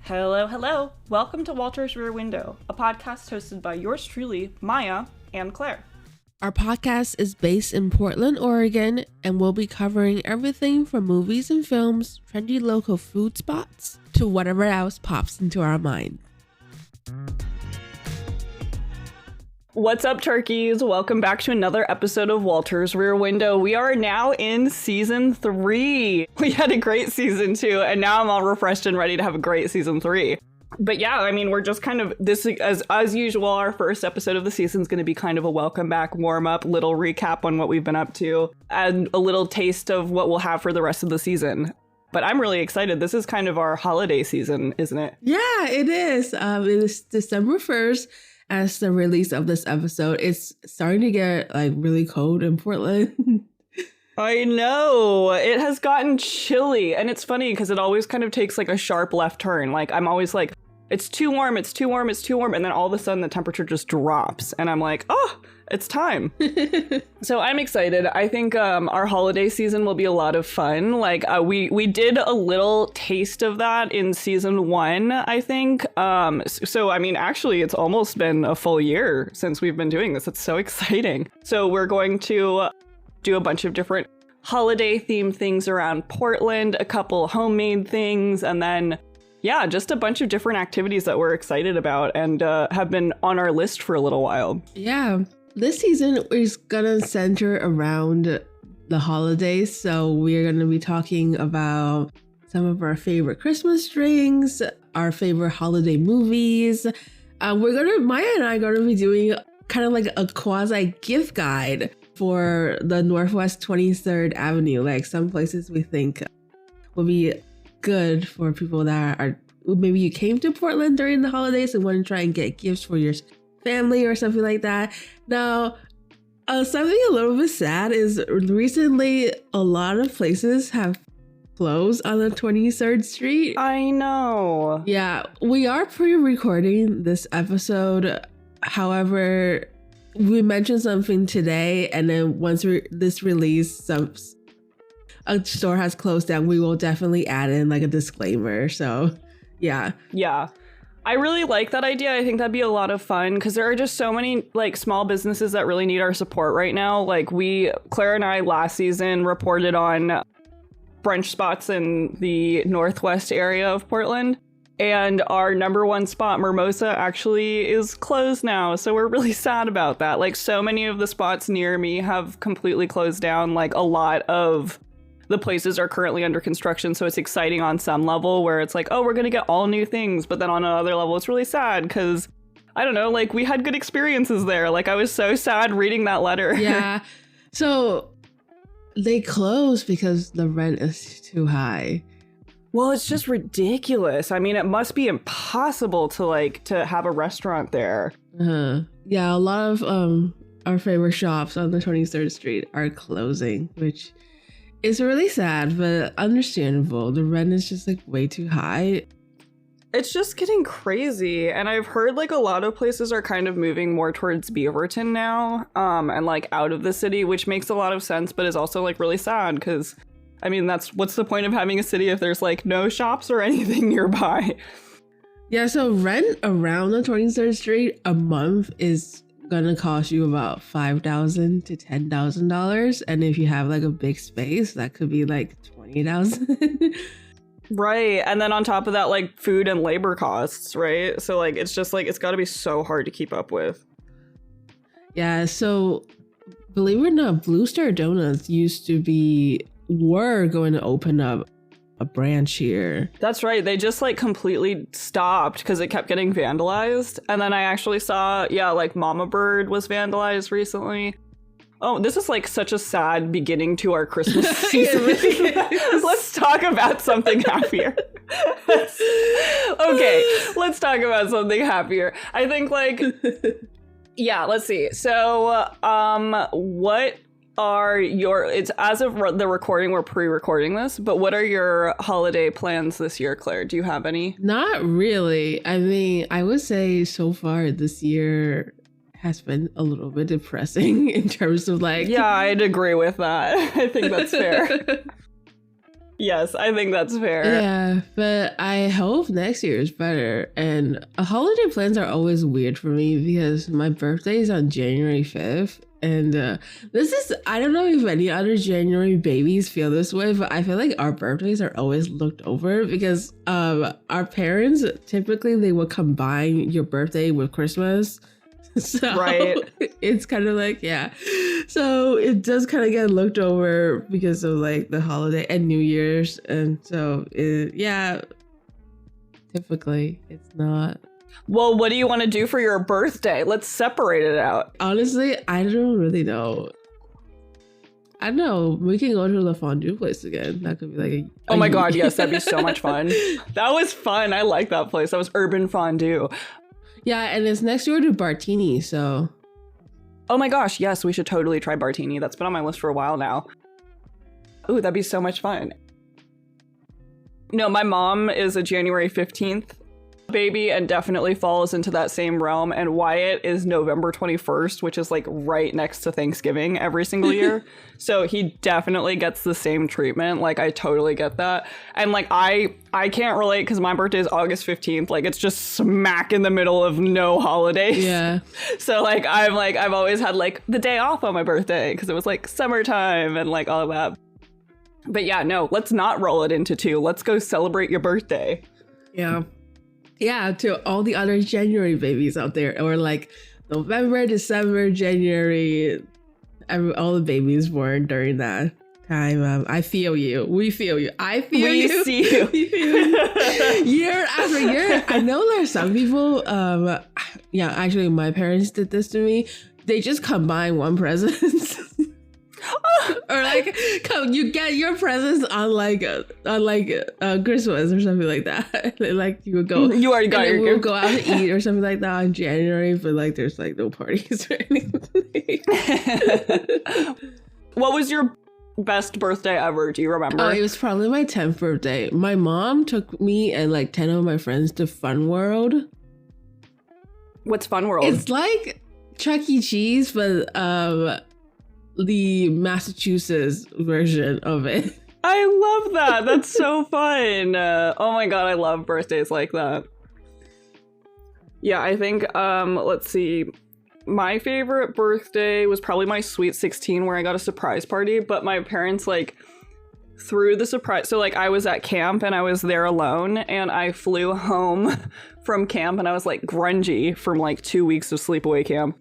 Hello, hello. Welcome to Walter's Rear Window, a podcast hosted by yours truly, Maya and Claire. Our podcast is based in Portland, Oregon, and we'll be covering everything from movies and films, trendy local food spots, to whatever else pops into our mind. What's up, turkeys? Welcome back to another episode of Walter's Rear Window. We are now in season 3. We had a great season 2, and now I'm all refreshed and ready to have a great season 3. But yeah, I mean, we're just kind of, this, as usual, our first episode of the season is going to be kind of a welcome back, warm up, little recap on what we've been up to, and a little taste of what we'll have for the rest of the season. But I'm really excited. This is kind of our holiday season, isn't it? Yeah, it is. It is December 1st. As the release of this episode, it's starting to get like really cold in Portland. I know. It has gotten chilly. And it's funny because it always kind of takes like a sharp left turn. Like I'm always like, it's too warm, it's too warm, it's too warm. And then all of a sudden the temperature just drops. And I'm like, oh, it's time. So I'm excited. I think our holiday season will be a lot of fun. Like we did a little taste of that in season 1, I think. So, I mean, actually, it's almost been a full year since we've been doing this. It's so exciting. So we're going to do a bunch of different holiday themed things around Portland, a couple homemade things, and then yeah, just a bunch of different activities that we're excited about and have been on our list for a little while. Yeah. This season is gonna center around the holidays, so we're gonna be talking about some of our favorite Christmas drinks, our favorite holiday movies. Maya and I are gonna be doing kind of like a quasi gift guide for the Northwest 23rd Avenue, like some places we think will be good for people that are maybe you came to Portland during the holidays and want to try and get gifts for your family or something like that. Now, something a little bit sad is recently a lot of places have closed on the 23rd Street. I know. Yeah, we are pre-recording this episode. However, we mentioned something today, and then once this release, a store has closed down, we will definitely add in like a disclaimer. So, yeah. Yeah. I really like that idea. I think that'd be a lot of fun because there are just so many like small businesses that really need our support right now. Like Claire and I last season reported on brunch spots in the Northwest area of Portland. And our number one spot, Mimosa, actually is closed now. So we're really sad about that. Like so many of the spots near me have completely closed down. Like a lot of the places are currently under construction, so it's exciting on some level where it's like, oh, we're going to get all new things. But then on another level, it's really sad because, I don't know, like we had good experiences there. Like I was so sad reading that letter. Yeah. So they closed because the rent is too high. Well, it's just ridiculous. I mean, it must be impossible to have a restaurant there. Yeah, a lot of our favorite shops on the 23rd Street are closing, which it's really sad, but understandable. The rent is just like way too high. It's just getting crazy. And I've heard like a lot of places are kind of moving more towards Beaverton now, and like out of the city, which makes a lot of sense, but is also like really sad because, I mean, what's the point of having a city if there's like no shops or anything nearby? Yeah, so rent around the 23rd Street a month is gonna cost you about $5,000 to $10,000, and if you have like a big space, that could be like $20,000. Right, and then on top of that, like food and labor costs, right? So like it's just like it's got to be so hard to keep up with. Yeah, so believe it or not, Blue Star Donuts were going to open up a branch here. That's right. They just like completely stopped because it kept getting vandalized. And then I actually saw, like Mama Bird was vandalized recently. Oh, this is like such a sad beginning to our Christmas season. Let's talk about something happier. Let's talk about something happier. I think like, yeah, let's see. So, what are it's as of the recording, we're pre-recording this, but what are your holiday plans this year, Claire? Do you have any? Not really. I mean, I would say so far this year has been a little bit depressing in terms of like... Yeah, I'd agree with that. I think that's fair. Yes, I think that's fair. Yeah, but I hope next year is better. And holiday plans are always weird for me because my birthday is on January 5th. And this is, I don't know if any other January babies feel this way, but I feel like our birthdays are always looked over because our parents, typically they will combine your birthday with Christmas. So Right. it's kind of like, yeah. So it does kind of get looked over because of like the holiday and New Year's. And so, yeah, typically it's not. Well, what do you want to do for your birthday? Let's separate it out. Honestly, I don't really know. I don't know. We can go to the fondue place again. That could be like a Oh my God, yes, that'd be so much fun. That was fun. I like that place. That was Urban Fondue. Yeah, and it's next door to Bartini, so. Oh my gosh, yes, we should totally try Bartini. That's been on my list for a while now. Ooh, that'd be so much fun. No, my mom is a January 15th baby and definitely falls into that same realm. And Wyatt is November 21st, which is like right next to Thanksgiving every single year. So he definitely gets the same treatment. Like, I totally get that. And like, I can't relate because my birthday is August 15th. Like, it's just smack in the middle of no holidays. Yeah. So I've always had like the day off on my birthday because it was like summertime and like all of that. But yeah, no, let's not roll it into two. Let's go celebrate your birthday. Yeah. Yeah, to all the other January babies out there, or like November, December, January, all the babies born during that time. I feel you. We feel you. I feel you. We see you. We feel you. Year after year. I know there's some people, yeah, actually my parents did this to me. They just combine one present. Or like, come, you get your presents on Christmas or something like that. Like you would go, You already got your we'll gift. go out to eat or something like that in January, but like there's like no parties or anything. What was your best birthday ever? Do you remember? Oh, it was probably my 10th birthday. My mom took me and like 10 of my friends to Fun World. What's Fun World? It's like Chuck E. Cheese, but the Massachusetts version of it. I love that. That's so fun. Oh my God, I love birthdays like that. Yeah, I think, let's see. My favorite birthday was probably my Sweet 16 where I got a surprise party, but my parents like threw the surprise. So like I was at camp and I was there alone and I flew home from camp and I was like grungy from like 2 weeks of sleepaway camp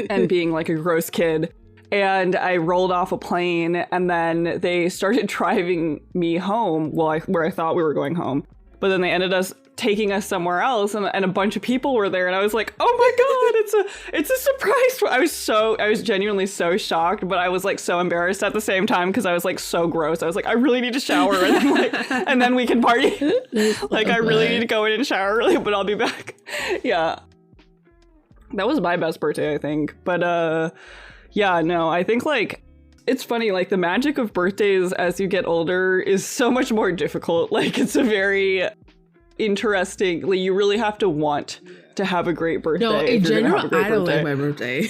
and being like a gross kid. And I rolled off a plane and then they started driving me home where I thought we were going home. But then they ended up taking us somewhere else and a bunch of people were there and I was like, oh my God, it's a surprise. I was genuinely so shocked, but I was like so embarrassed at the same time because I was like so gross. I was like, I really need to shower and then and then we can party. Like I really need to go in and shower early, but I'll be back. Yeah. That was my best birthday, I think. But yeah, no, I think like it's funny, like the magic of birthdays as you get older is so much more difficult. Like it's a very interesting, like you really have to want to have a great birthday. No, in general, I don't like my birthday.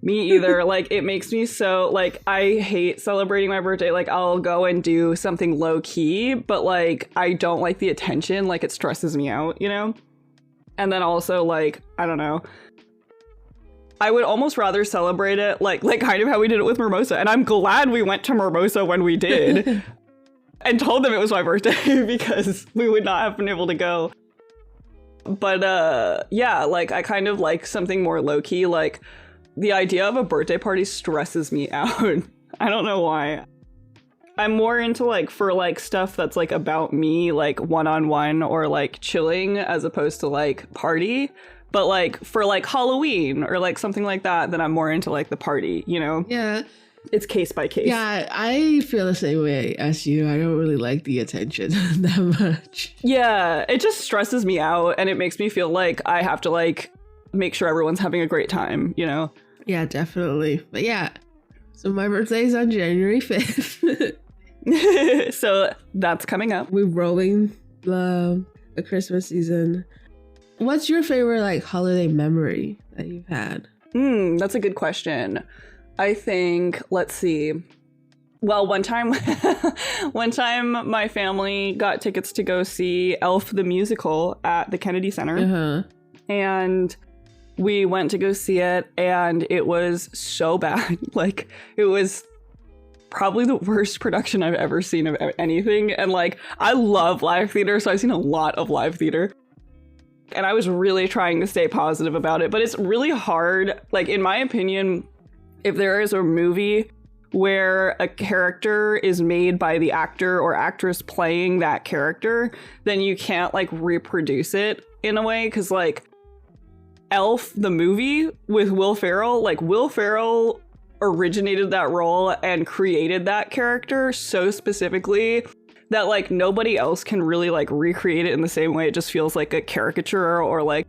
Me either. Like it makes me so like I hate celebrating my birthday. Like I'll go and do something low key, but like I don't like the attention. Like it stresses me out, you know? And then also like, I don't know. I would almost rather celebrate it like kind of how we did it with Mimosa. And I'm glad we went to Mimosa when we did and told them it was my birthday because we would not have been able to go. But yeah, like I kind of like something more low key. Like the idea of a birthday party stresses me out. I don't know why. I'm more into like for like stuff that's like about me, like one-on-one or like chilling as opposed to like party. But like for like Halloween or like something like that, then I'm more into like the party, you know? Yeah. It's case by case. Yeah, I feel the same way as you. I don't really like the attention that much. Yeah, it just stresses me out and it makes me feel like I have to like make sure everyone's having a great time, you know? Yeah, definitely. But yeah, so my birthday's on January 5th. So that's coming up. We're rolling the Christmas season. What's your favorite like holiday memory that you've had? That's a good question. I think, let's see. Well, one time, one time my family got tickets to go see Elf the musical at the Kennedy Center. Uh-huh. And we went to go see it, and it was so bad. Like, it was probably the worst production I've ever seen of anything. And like, I love live theater, so I've seen a lot of live theater. And I was really trying to stay positive about it, but it's really hard. Like, in my opinion, if there is a movie where a character is made by the actor or actress playing that character, then you can't like reproduce it in a way. Because like Elf, the movie with Will Ferrell, like Will Ferrell originated that role and created that character so specifically that like nobody else can really like recreate it in the same way. It just feels like a caricature or like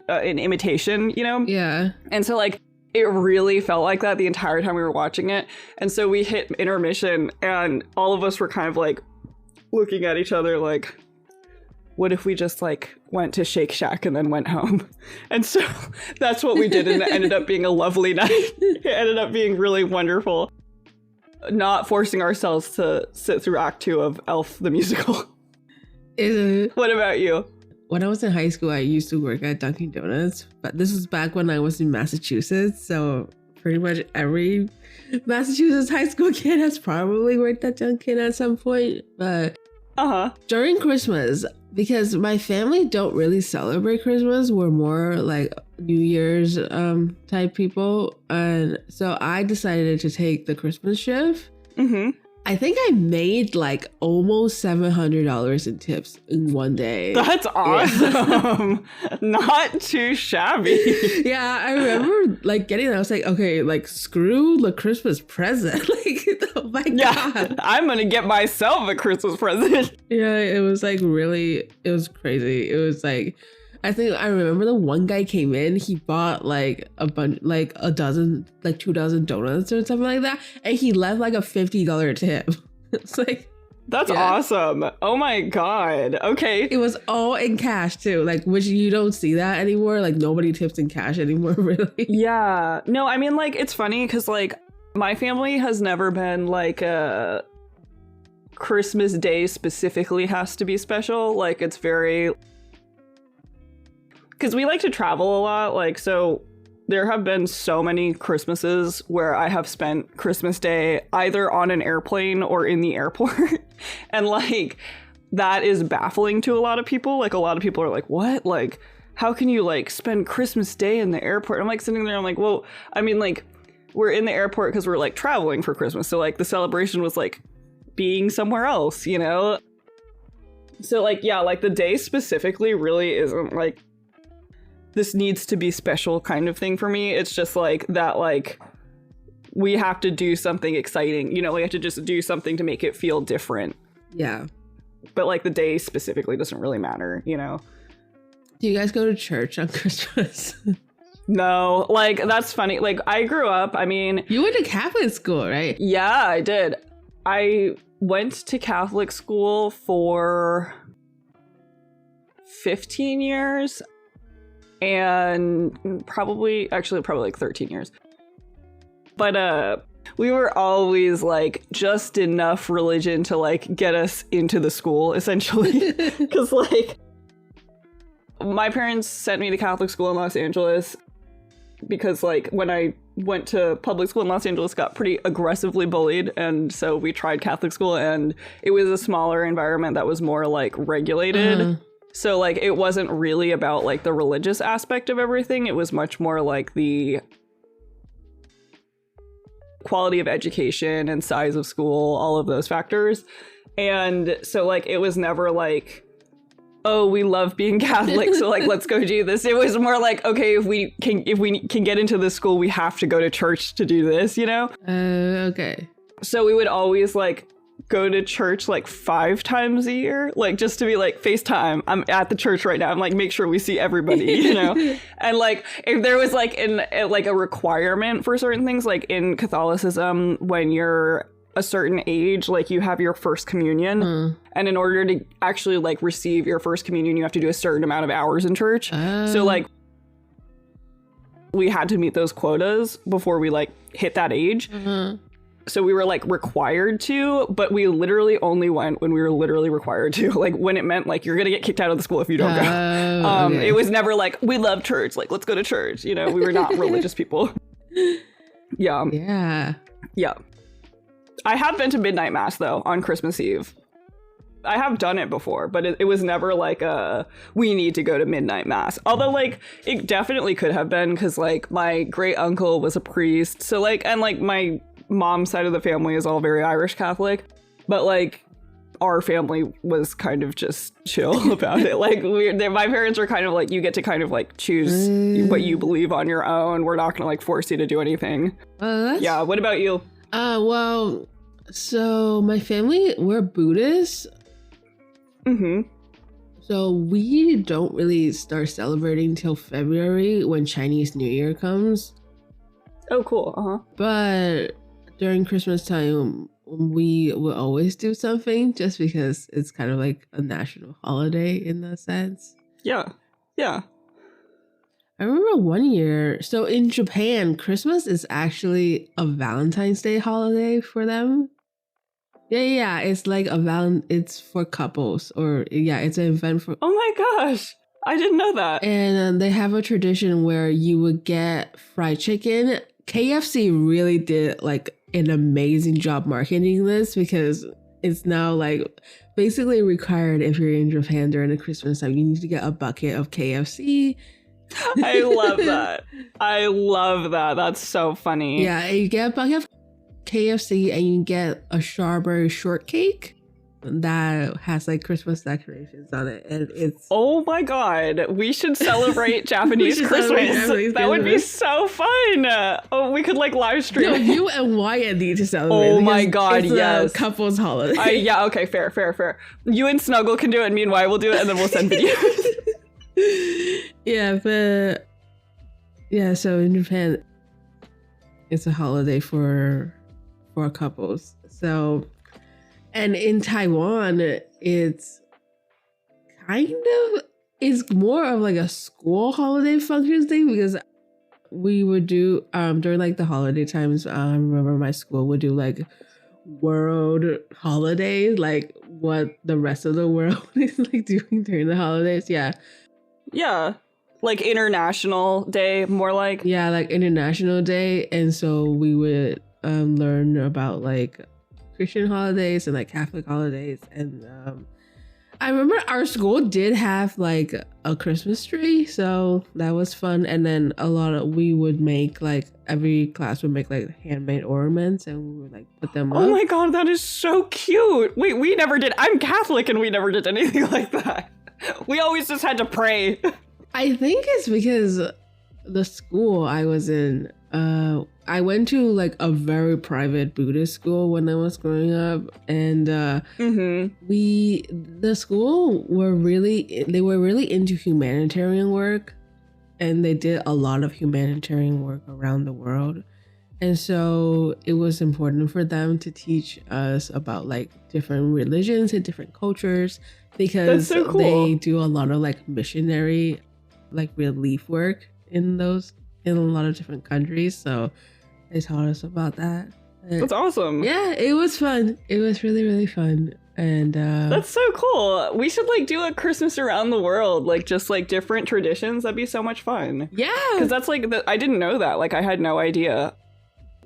an imitation, you know? Yeah. And so like it really felt like that the entire time we were watching it. And so we hit intermission and all of us were kind of like looking at each other like, what if we just like went to Shake Shack and then went home? And so that's what we did. And it ended up being a lovely night. It ended up being really wonderful. Not forcing ourselves to sit through Act 2 of Elf the musical. What about you? When I was in high school, I used to work at Dunkin' Donuts, but this was back when I was in Massachusetts. So pretty much every Massachusetts high school kid has probably worked at Dunkin' at some point. But during Christmas, because my family don't really celebrate Christmas, we're more like New Year's type people. And so I decided to take the Christmas shift. Mm-hmm. I think I made like almost $700 in tips in one day. That's awesome. Yeah. Not too shabby. Yeah, I remember like getting that. I was like, okay, like screw the Christmas present. Like, oh my God. I'm going to get myself a Christmas present. Yeah, it was like really, it was crazy. It was like, I think I remember the one guy came in, he bought like a bunch, like a dozen, like 2 dozen donuts or something like that. And he left like a $50 tip. It's like, that's awesome. Oh my God. Okay. It was all in cash too. Like, which you don't see that anymore. Like nobody tips in cash anymore, really. Yeah. No, I mean like, it's funny because like my family has never been like a Christmas Day specifically has to be special. Like it's very, because we like to travel a lot, like, so there have been so many Christmases where I have spent Christmas Day either on an airplane or in the airport. And, like, that is baffling to a lot of people. Like, a lot of people are like, what? Like, how can you, like, spend Christmas Day in the airport? I'm, like, sitting there, I'm like, well, I mean, like, we're in the airport because we're, like, traveling for Christmas. So, like, the celebration was, like, being somewhere else, you know? So, like, yeah, like, the day specifically really isn't, like, this needs to be special kind of thing for me. It's just like that, like we have to do something exciting, you know, we have to just do something to make it feel different. Yeah. But like the day specifically doesn't really matter, you know. Do you guys go to church on Christmas? No, like that's funny. Like I grew up, I mean, you went to Catholic school, right? Yeah, I did. I went to Catholic school for 15 years. And probably like 13 years. But we were always like just enough religion to like get us into the school, essentially. Because like my parents sent me to Catholic school in Los Angeles because like when I went to public school in Los Angeles, got pretty aggressively bullied. And so we tried Catholic school and it was a smaller environment that was more like regulated. So, like, it wasn't really about, like, the religious aspect of everything. It was much more, like, the quality of education and size of school, all of those factors. And so, like, it was never, like, oh, we love being Catholic, so, like, let's go do this. It was more like, okay, if we can get into this school, we have to go to church to do this, you know? Okay. So we would always, like, go to church like 5 times a year, like just to be like FaceTime, I'm at the church right now, I'm like make sure we see everybody, you know. And like if there was like like a requirement for certain things, like in Catholicism when you're a certain age, like you have your first communion, and in order to actually like receive your first communion you have to do a certain amount of hours in church. So like we had to meet those quotas before we like hit that age. So we were like required to, but we literally only went when we were literally required to. Like when it meant like you're gonna get kicked out of the school if you don't go. Okay. It was never like we love church, like let's go to church. You know, we were not religious people. Yeah. Yeah. Yeah. I have been to midnight mass though on Christmas Eve. I have done it before, but it was never like we need to go to midnight mass. Although like it definitely could have been, because like my great uncle was a priest. So like, and like my mom's side of the family is all very Irish Catholic, but like our family was kind of just chill about it. Like my parents were kind of like, you get to kind of like choose what you believe on your own. We're not gonna like force you to do anything. Yeah. What about you? Well, so my family, we're Buddhists. Mm-hmm. So we don't really start celebrating till February when Chinese New Year comes. Oh, cool. Uh-huh. But during Christmas time, we will always do something just because it's kind of like a national holiday in that sense. Yeah. Yeah. I remember one year, so in Japan, Christmas is actually a Valentine's Day holiday for them. Yeah, it's like it's for couples, or yeah, it's an event for. Oh my gosh, I didn't know that. And they have a tradition where you would get fried chicken. KFC really did like an amazing job marketing this, because it's now like basically required if you're in Japan during the Christmas time. You need to get a bucket of KFC. I love that. I love that. That's so funny. Yeah, you get a bucket of KFC and you get a strawberry shortcake that has like Christmas decorations on it, and it's oh my god, we should celebrate Japanese Christmas. That would be so fun. Oh, we could like live stream. No, you and Wyatt need to celebrate. Oh my god, it's yes, a couple's holiday. Yeah, okay, fair. You and Snuggle can do it, and me and Wyatt will do it, and then we'll send videos. Yeah, but yeah, so in Japan it's a holiday for couples. So, and in Taiwan it's more of like a school holiday function thing, because we would do during like the holiday times, I remember my school would do like world holidays, like what the rest of the world is like doing during the holidays. Yeah, like International Day, more like. Yeah, like International Day. And so we would learn about like Christian holidays and like Catholic holidays. And I remember our school did have like a Christmas tree, so that was fun. And then we would make like, every class would make like handmade ornaments, and we would like put them up. Oh my god, that is so cute. Wait, we never did. I'm Catholic and we never did anything like that. We always just had to pray. I think it's because the school I was in, I went to like a very private Buddhist school when I was growing up, and the school were really into humanitarian work, and they did a lot of humanitarian work around the world. And so it was important for them to teach us about like different religions and different cultures, because so cool. They do a lot of like missionary like relief work in a lot of different countries. So they taught us about that. That's awesome. Yeah, it was fun. It was really, really fun. And that's so cool. We should like do a Christmas around the world, like just like different traditions. That'd be so much fun. Yeah, because that's like I didn't know that. Like I had no idea.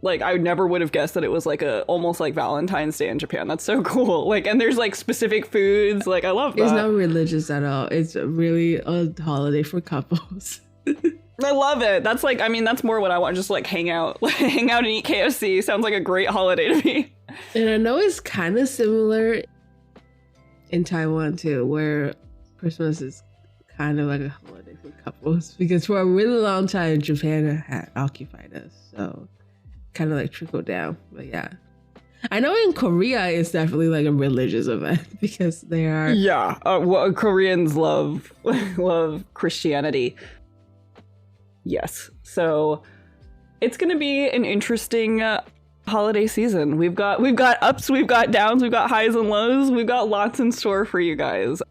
Like I never would have guessed that it was like almost like Valentine's Day in Japan. That's so cool. Like, and there's like specific foods. Like I love that. It's not religious at all. It's really a holiday for couples. I love it. That's like, I mean, that's more what I want. Just like hang out and eat KFC. Sounds like a great holiday to me. And I know it's kind of similar in Taiwan too, where Christmas is kind of like a holiday for couples, because for a really long time Japan had occupied us. So kind of like trickle down. But yeah, I know in Korea it's definitely like a religious event, because they are well, Koreans love Christianity. Yes, so it's gonna be an interesting holiday season. We've got ups, we've got downs, we've got highs and lows, we've got lots in store for you guys.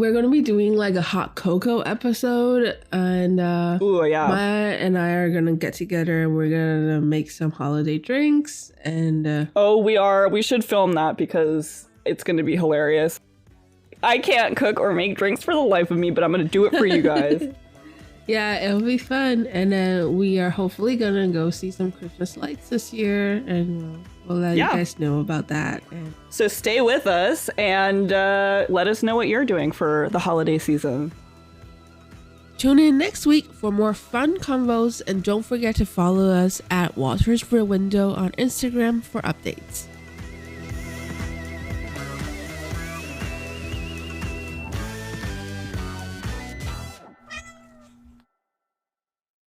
we're going to be doing like a hot cocoa episode, and Ooh, yeah. Maya and I are going to get together and we're going to make some holiday drinks. And Oh, we are. We should film that because it's going to be hilarious. I can't cook or make drinks for the life of me, but I'm going to do it for you guys. yeah, it'll be fun. And then we are hopefully going to go see some Christmas lights this year, and we'll let you guys know about that. And So stay with us and let us know what you're doing for the holiday season. tune in next week for more fun convos, and don't forget to follow us at Walter's Brew Window on Instagram for updates.